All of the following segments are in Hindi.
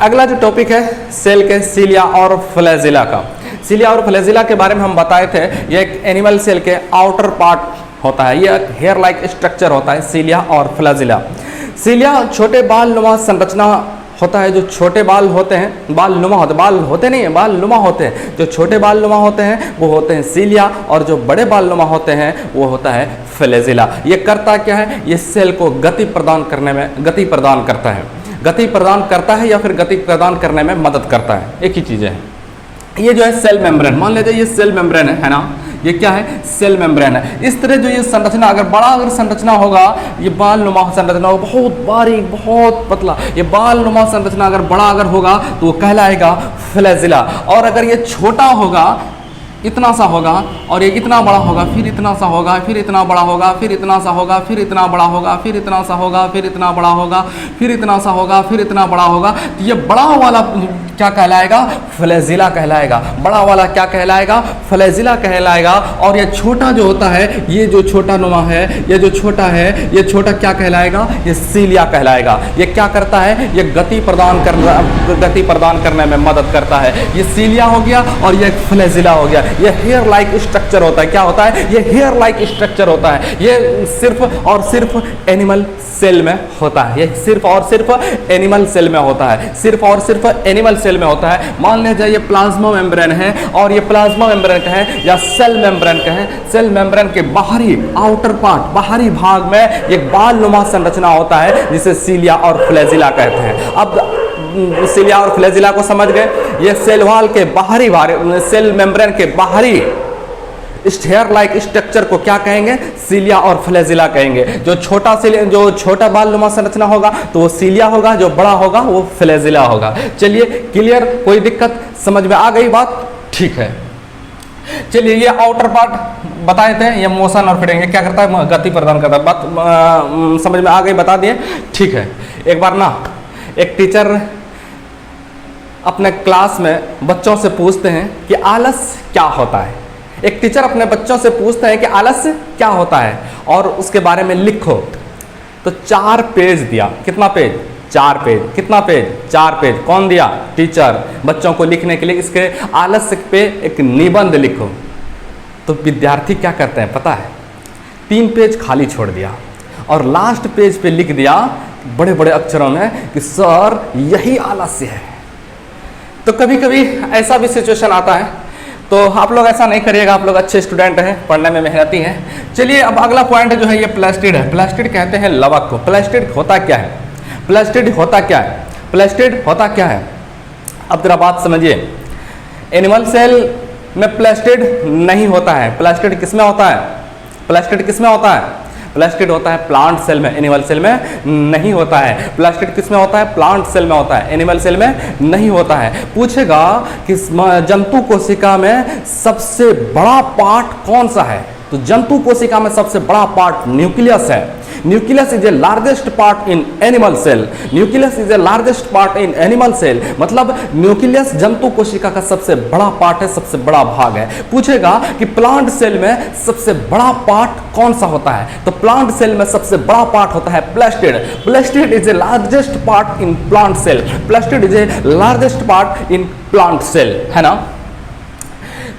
अगला जो टॉपिक है सेल के सीलिया और फ्लैजिला का। सीलिया और फ्लैजिला के बारे में हम बताए थे, ये एक एनिमल सेल के आउटर पार्ट होता है, ये एक हेयर लाइक स्ट्रक्चर होता है सीलिया और फ्लैजिला। सीलिया छोटे बाल नुमा संरचना होता है, जो छोटे बाल होते हैं, बाल नुमा होते, बाल होते नहीं है, बाल नुमा होते हैं, जो छोटे बाल नुमा होते हैं वो होते हैं सीलिया, और जो बड़े बाल नुमा होते हैं वो होता है फ्लैजिला। ये करता क्या है, ये सेल को गति प्रदान करने में, गति प्रदान करता है, गति प्रदान करता है या फिर गति प्रदान करने में मदद करता है, एक ही चीज़ है। ये जो है सेल मेम्ब्रेन, मान लीजिए ये सेल मेम्ब्रेन है ना, ये क्या है, सेल मेम्ब्रेन है। इस तरह जो ये संरचना अगर संरचना होगा, ये बाल नुमा संरचना होगा, बहुत बारीक बहुत पतला, ये बाल नुमा संरचना अगर बड़ा होगा तो वो कहलाएगा फ्लैजिला। और अगर ये छोटा होगा, इतना सा होगा, और ये इतना बड़ा होगा, फिर इतना सा होगा, फिर इतना बड़ा होगा, फिर इतना सा होगा, फिर इतना बड़ा होगा, फिर इतना सा होगा, फिर इतना बड़ा होगा, फिर इतना सा होगा, फिर इतना बड़ा होगा, तो ये बड़ा वाला क्या कहलाएगा, फ्लैजिला कहलाएगा। बड़ा वाला क्या कहलाएगा, फ्लैजिला कहलाएगा। और ये छोटा जो होता है, ये जो छोटा नुमा है, ये जो छोटा है, ये छोटा क्या कहलाएगा, ये सीलिया कहलाएगा। ये क्या करता है, ये गति प्रदान करने में मदद करता है। ये सीलिया हो गया और ये फ्लैजिला हो गया। ये हेयर लाइक स्ट्रक्चर होता है, क्या होता है, ये हेयर लाइक स्ट्रक्चर होता है। ये सिर्फ और सिर्फ एनिमल सेल में होता है, ये सिर्फ और सिर्फ एनिमल सेल में होता है, सिर्फ और सिर्फ एनिमल सेल में होता है। मान लीजिए ये प्लाज्मा मेम्ब्रेन है, और ये प्लाज्मा मेम्ब्रेन का है या सेल मेम्ब्रेन का है। सेल मेम्ब्रेन के बाहरी आउटर पार्ट, बाहरी भाग में एक बाल नुमा संरचना होता है जिसे सीलिया और फ्लैजिला कहते हैं। अब सीलिया और फ्लैजिला को समझ गए। ये सेल वॉल के बाहरी भाग, सेल मेम्ब्रेन के बाहरी इस हेयर लाइक स्ट्रक्चर को क्या कहेंगे, सीलिया और फ्लैजिला कहेंगे। जो छोटा बाल नुमा संरचना होगा तो वो सीलिया होगा, जो बड़ा होगा वो फ्लैजिला होगा। चलिए क्लियर, कोई दिक्कत, समझ में आ गई बात, ठीक है। चलिए ये आउटर पार्ट बताए थे, ये मोशन और फिटिंग, ये क्या करता है, गति प्रदान करता है। बात समझ में आ गई, बता दिए, ठीक है। एक बार ना एक टीचर अपने क्लास में बच्चों से पूछते हैं कि आलस क्या होता है। एक टीचर अपने बच्चों से पूछते हैं कि आलस्य क्या होता है और उसके बारे में लिखो। तो 4 पेज दिया, कितना पेज, 4 पेज, कितना पेज, 4 पेज, कौन दिया, टीचर, बच्चों को लिखने के लिए इसके आलस्य पे एक निबंध लिखो। तो विद्यार्थी क्या करते हैं पता है, 3 पेज खाली छोड़ दिया और लास्ट पेज पे लिख दिया बड़े बड़े अक्षरों में कि सर यही आलस्य है। तो कभी कभी ऐसा भी सिचुएशन आता है, तो आप लोग ऐसा नहीं करिएगा, आप लोग अच्छे स्टूडेंट हैं, पढ़ने में मेहनती हैं। चलिए अब अगला पॉइंट जो है ये प्लास्टिड है। प्लास्टिड कहते हैं लवक को। प्लास्टिड होता क्या है, प्लास्टिड होता क्या है, प्लास्टिड होता क्या है, अब जरा बात समझिए। एनिमल सेल में प्लास्टिड नहीं होता है। प्लास्टिड किस में होता है, प्लास्टिड किस में होता है, प्लास्टिड होता है प्लांट सेल में, एनिमल सेल में नहीं होता है। प्लास्टिड किस में होता है, प्लांट सेल में होता है, एनिमल सेल में नहीं होता है। पूछेगा कि जंतु कोशिका में सबसे बड़ा पार्ट कौन सा है, तो जंतु कोशिका में सबसे बड़ा पार्ट न्यूक्लियस है। Nucleus is a largest part in animal cell, nucleus is a largest part in animal cell, मतलब न्यूक्लियस जंतु कोशिका का सबसे बड़ा पार्ट है, सबसे बड़ा भाग है। पूछेगा कि प्लांट सेल में सबसे बड़ा पार्ट कौन सा होता है, तो प्लांट सेल में सबसे बड़ा पार्ट होता है plastid. Plastid is a largest part in plant cell, plastid is a largest part in plant cell, है ना।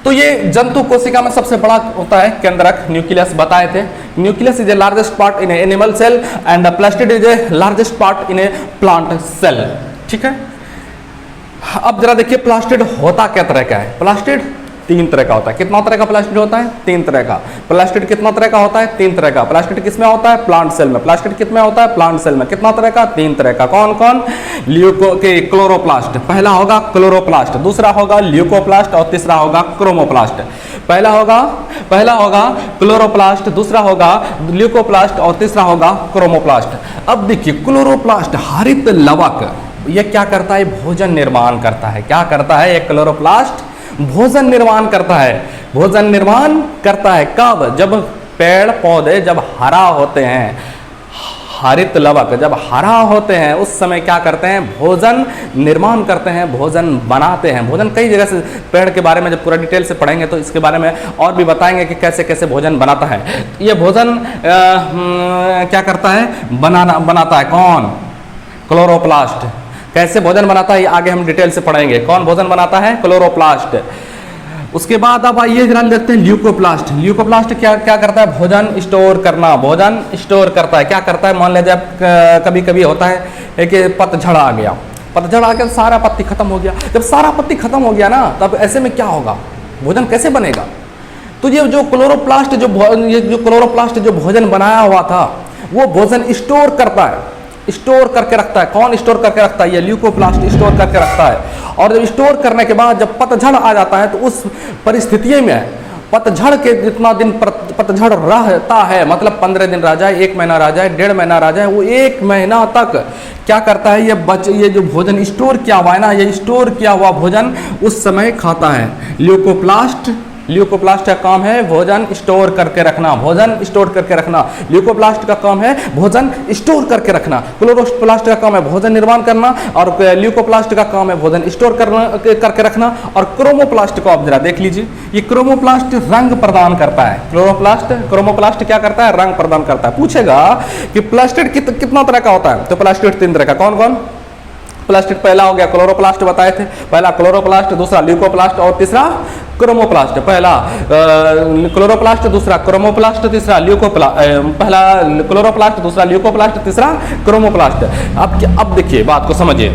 तो ये जंतु कोशिका में सबसे बड़ा होता है केंद्रक, न्यूक्लियस बताए थे। Nucleus is a largest part in animal cell and plastid is a largest part in a plant cell, ठीक है। अब जरा देखिए प्लास्टिड होता क्या तरह का है। प्लास्टिड 3 तरह का होता है। कितना तरह का प्लास्टिड होता है, 3 तरह का। प्लास्टिड कितना तरह का होता है, 3 तरह का। प्लास्टिड किसमें होता है, प्लांट सेल में। प्लास्टिड किसमें होता है, प्लांट सेल में। कितना तरह का, 3 तरह का। कौन कौन, क्लोरोप्लास्ट, पहला होगा क्लोरोप्लास्ट, दूसरा होगा ल्यूकोप्लास्ट और तीसरा होगा क्रोमोप्लास्ट। पहला होगा क्लोरोप्लास्ट, दूसरा होगा ल्यूकोप्लास्ट और तीसरा होगा क्रोमोप्लास्ट। अब देखिए क्लोरोप्लास्ट हरित लवक, ये क्या करता है, भोजन निर्माण करता है। क्या करता है, एक क्लोरोप्लास्ट भोजन निर्माण करता है। भोजन निर्माण करता है कब, जब पेड़ पौधे जब हरा होते हैं, हरित लवक जब हरा होते हैं उस समय क्या करते हैं, भोजन निर्माण करते हैं, भोजन बनाते हैं। भोजन कई जगह से, पेड़ के बारे में जब पूरा डिटेल से पढ़ेंगे तो इसके बारे में और भी बताएंगे कि कैसे कैसे भोजन बनाता है। ये भोजन क्या करता है, बनाता है कौन, क्लोरोप्लास्ट। कैसे भोजन बनाता है ये आगे हम डिटेल से पढ़ेंगे। कौन भोजन बनाता है? क्लोरोप्लास्ट। उसके बाद अब आइए जरा देखते हैं ल्यूकोप्लास्ट। ल्यूकोप्लास्ट क्या क्या करता है? भोजन स्टोर करना, भोजन स्टोर करता है। क्या करता है? मान लीजिए अब कभी कभी होता है कि पतझड़ आ गया, पतझड़ आ गया, सारा पत्ती खत्म हो गया। जब सारा पत्ती खत्म हो गया ना, तब ऐसे में क्या होगा? भोजन कैसे बनेगा? तो ये जो क्लोरोप्लास्ट जो भोजन बनाया हुआ था, वो भोजन स्टोर करता है, स्टोर करके रखता है। कौन स्टोर करके रखता है? ये ल्यूकोप्लास्ट स्टोर करके रखता है। और जब स्टोर करने के बाद जब पतझड़ आ जाता है, तो उस परिस्थिति में पतझड़ के जितना दिन पतझड़ रहता है, मतलब 15 दिन रह जाए, 1 महीना रह जाए, 1.5 महीना रह जाए, वो 1 महीना तक क्या करता है? ये जो भोजन स्टोर किया हुआ है ना, ये स्टोर किया हुआ भोजन उस समय खाता है। ल्यूकोप्लास्ट का काम है भोजन स्टोर करके रखना, भोजन स्टोर करके रखना। ल्यूकोप्लास्ट का काम है भोजन स्टोर करके रखना। क्लोरोप्लास्ट का काम है भोजन निर्माण करना, और ल्यूकोप्लास्ट का काम है भोजन स्टोर करके रखना। और क्रोमोप्लास्ट को आप जरा देख लीजिए, ये क्रोमोप्लास्ट रंग प्रदान करता है। क्रोमोप्लास्ट क्या करता है? रंग प्रदान करता है। पूछेगा कि प्लास्टिड कितना तरह का होता है? तो प्लास्टिड 3 तरह का। कौन कौन? प्लास्टिड पहला हो गया क्लोरोप्लास्ट बताए थे, पहला क्लोरोप्लास्ट, दूसरा ल्यूकोप्लास्ट और तीसरा क्रोमोप्लास्ट। पहला क्लोरोप्लास्ट, दूसरा क्रोमोप्लास्ट, तीसरा पहला क्लोरोप्लास्ट, दूसरा ल्यूकोप्लास्ट, तीसरा क्रोमोप्लास्ट। अब देखिए बात को समझिए।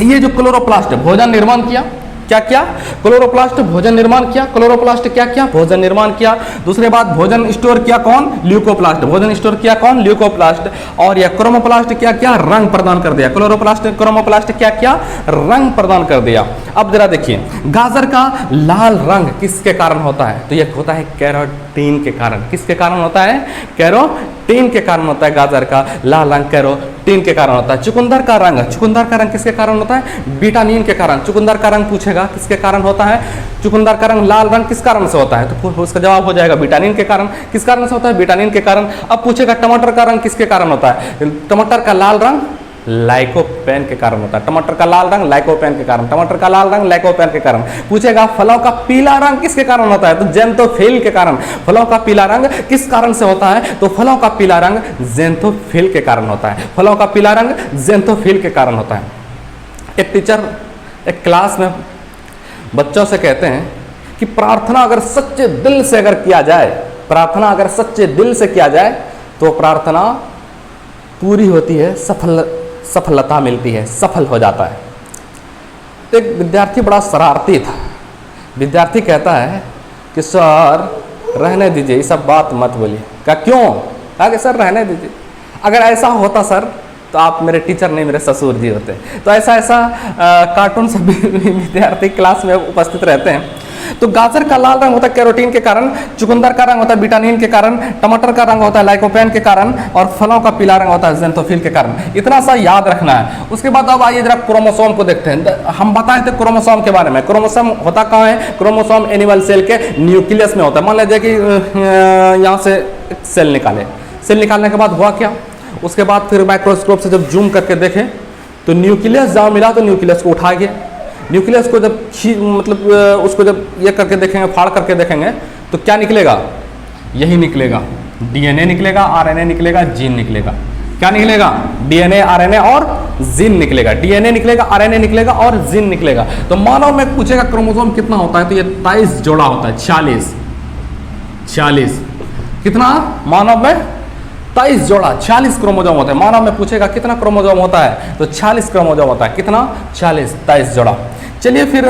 ये जो क्लोरोप्लास्ट भोजन निर्माण किया, क्या क्या? क्लोरोप्लास्ट भोजन निर्माण किया। क्लोरोप्लास्ट क्या किया? भोजन निर्माण किया। दूसरे बात भोजन स्टोर किया कौन? ल्यूकोप्लास्ट। भोजन स्टोर किया कौन? ल्यूकोप्लास्ट। और यह क्रोमोप्लास्ट क्या किया? रंग प्रदान कर दिया। क्रोमोप्लास्ट क्या किया? रंग प्रदान कर दिया। अब जरा देखिए, गाजर का लाल रंग किसके कारण होता है? तो यह होता है कैरोटीन के कारण। किसके कारण होता है? कैरोटीन के कारण होता है। गाजर का लाल रंग कैरोटीन के कारण होता है। चुकंदर का रंग किसके कारण होता है? विटामिन के कारण। चुकंदर का रंग पूछेगा किसके कारण होता है? चुकंदर का रंग लाल रंग किस कारण से होता है? तो उसका जवाब हो जाएगा विटामिन के कारण। किस कारण से होता है? विटामिन के कारण। अब पूछेगा टमाटर का रंग किसके कारण होता है? टमाटर का लाल रंग लाइकोपेन के कारण होता है। टमाटर का लाल रंग लाइकोपेन के कारण। टमाटर का लाल रंग लाइकोपेन के कारण। पूछेगा फलों का पीला रंग किसके कारण होता है? तो ज़ेंथोफिल के कारण। फलों का पीला रंग किस कारण से होता है? तो फलों का पीला रंग ज़ेंथोफिल के कारण होता है। फलों का पीला रंग ज़ेंथोफिल के कारण होता है। एक टीचर एक क्लास में बच्चों से कहते हैं कि प्रार्थना अगर सच्चे दिल से अगर किया जाए, प्रार्थना अगर सच्चे दिल से किया जाए तो प्रार्थना पूरी होती है, सफलता मिलती है, सफल हो जाता है। एक विद्यार्थी बड़ा शरारती था। विद्यार्थी कहता है कि सर रहने दीजिए, ये सब बात मत बोलिए। क्या क्यों? कहा कि सर रहने दीजिए, अगर ऐसा होता सर तो आप मेरे टीचर नहीं मेरे ससुर जी होते। तो ऐसा कार्टून सब विद्यार्थी क्लास में उपस्थित रहते हैं। तो गाजर का लाल रंग होता है कैरोटीन के कारण, चुकंदर का रंग होता है विटामिन के कारण, टमाटर का रंग होता है लाइकोपेन के कारण, और फलों का पीला रंग होता है ज़ेंथोफिल के कारण। इतना सा याद रखना है। उसके बाद अब आइए जरा क्रोमोसोम को देखते हैं। हम बताए थे क्रोमोसोम के बारे में। क्रोमोसोम होता कहाँ है? क्रोमोसोम एनिमल सेल के न्यूक्लियस में होता है। मान लीजिए कि यहाँ से सेल निकाले, सेल निकालने के बाद हुआ क्या? उसके बाद फिर माइक्रोस्कोप से जब जूम करके देखें तो न्यूक्लियस जहाँ मिला तो न्यूक्लियस को उठा गया। न्यूक्लियस को जब उसको जब ये करके देखेंगे, फाड़ करके देखेंगे तो क्या निकलेगा? यही निकलेगा, डीएनए निकलेगा, आरएनए निकलेगा, जीन निकलेगा। क्या निकलेगा? डीएनए, आरएनए और जीन निकलेगा। डीएनए निकलेगा, आरएनए निकलेगा और जीन निकलेगा। तो मानव में पूछेगा क्रोमोसोम कितना होता है? तो ये 23 जोड़ा होता है। 40 कितना? मानव में 23 जोड़ा 40 क्रोमोसोम होते हैं। मानव में पूछेगा कितना क्रोमोसोम होता है? तो 40 क्रोमोसोम होता है। कितना? 40, 23 जोड़ा। चलिए फिर